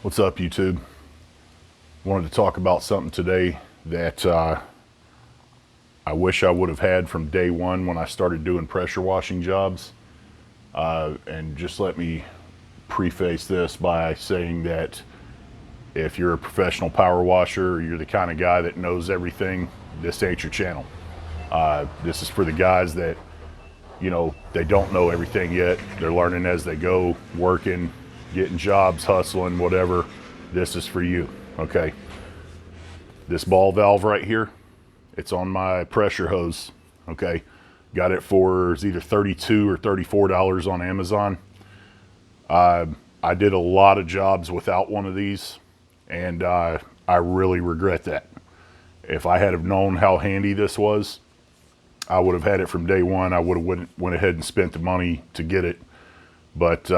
What's up, YouTube? Wanted to talk about something today that I wish I would have had from day one when I started doing pressure washing jobs. And just let me preface this by saying that if you're a professional power washer or you're the kind of guy that knows everything, this ain't your channel. This is for the guys that, they don't know everything yet. They're learning as they go, working, getting jobs, hustling, whatever. This is for you, okay? This ball valve right here, it's on my pressure hose, okay? Got it for it's either $32 or $34 on Amazon. I did a lot of jobs without one of these, and I really regret that. If I had have known how handy this was, I would have had it from day one. I would have went ahead and spent the money to get it. But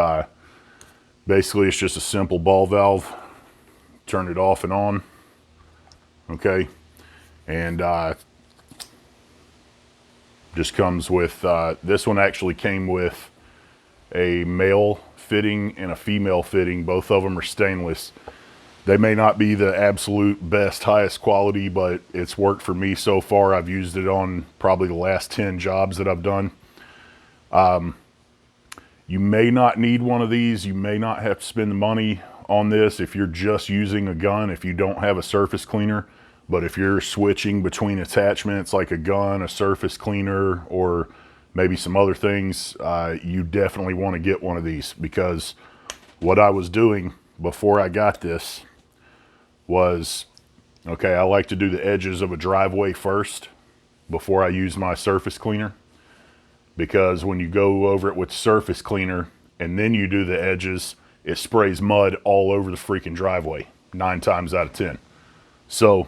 basically, it's just a simple ball valve. Turn it off and on, okay? And just comes with, this one actually came with a male fitting and a female fitting. Both of them are stainless. They may not be the absolute best, highest quality, but it's worked for me so far. I've used it on probably the last 10 jobs that I've done. You may not need one of these. You may not have to spend the money on this if you're just using a gun, if you don't have a surface cleaner. But if you're switching between attachments like a gun, a surface cleaner, or maybe some other things, you definitely want to get one of these, because what I was doing before I got this was, okay, I like to do the edges of a driveway first before I use my surface cleaner, because when you go over it with surface cleaner and then you do the edges, it sprays mud all over the freaking driveway 9 times out of 10. So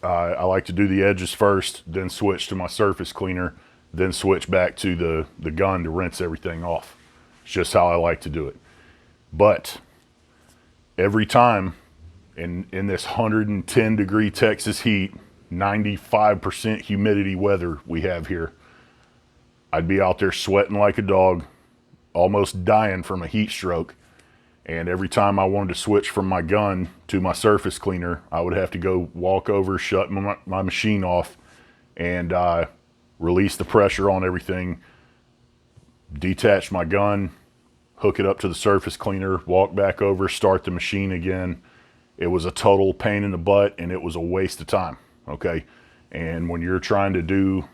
I like to do the edges first, then switch to my surface cleaner, then switch back to the gun to rinse everything off. It's just how I like to do it. But every time in this 110 degree Texas heat, 95% humidity weather we have here, I'd be out there sweating like a dog, almost dying from a heat stroke. And every time I wanted to switch from my gun to my surface cleaner, I would have to go walk over, shut my machine off, and release the pressure on everything, detach my gun, hook it up to the surface cleaner, walk back over, start the machine again. It was a total pain in the butt, and it was a waste of time, okay? And when you're trying to do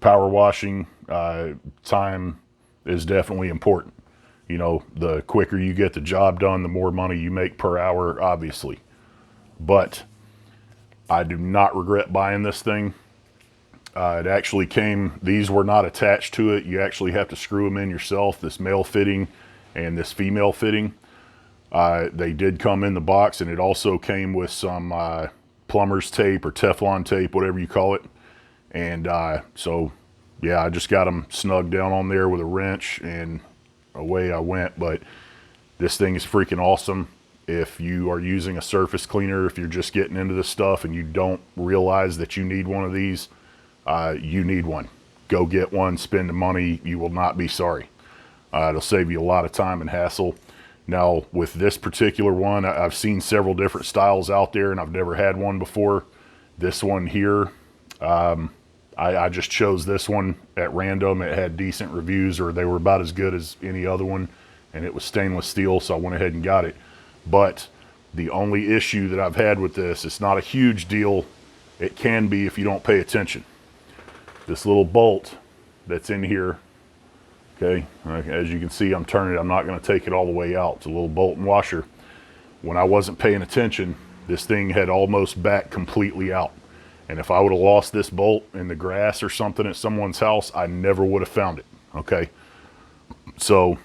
power washing, time is definitely important. You know, the quicker you get the job done, the more money you make per hour, obviously. But I do not regret buying this thing. It actually came, these were not attached to it. You actually have to screw them in yourself, this male fitting and this female fitting. They did come in the box, and it also came with some plumber's tape or Teflon tape, whatever you call it. And so, yeah, I just got them snugged down on there with a wrench, and away I went. But this thing is freaking awesome. If you are using a surface cleaner, if you're just getting into this stuff and you don't realize that you need one of these, you need one. Go get one, spend the money. You will not be sorry. It'll save you a lot of time and hassle. Now, with this particular one, I've seen several different styles out there, and I've never had one before. This one here, I just chose this one at random. It had decent reviews, or they were about as good as any other one, and it was stainless steel, so I went ahead and got it. But the only issue that I've had with this, it's not a huge deal. It can be if you don't pay attention. This little bolt that's in here, okay, as you can see, I'm turning it. I'm not going to take it all the way out. It's a little bolt and washer. When I wasn't paying attention, this thing had almost backed completely out. And if I would have lost this bolt in the grass or something at someone's house, I never would have found it, okay? So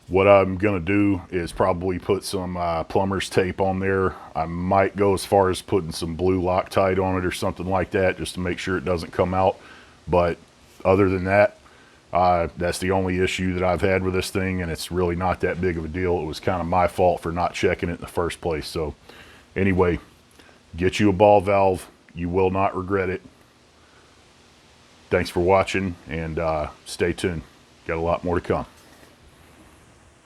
what I'm gonna do is probably put some plumber's tape on there. I might go as far as putting some blue Loctite on it or something like that, just to make sure it doesn't come out. But other than that, that's the only issue that I've had with this thing, and it's really not that big of a deal. It was kind of my fault for not checking it in the first place. So anyway, get you a ball valve. You will not regret it. Thanks for watching, and stay tuned. Got a lot more to come.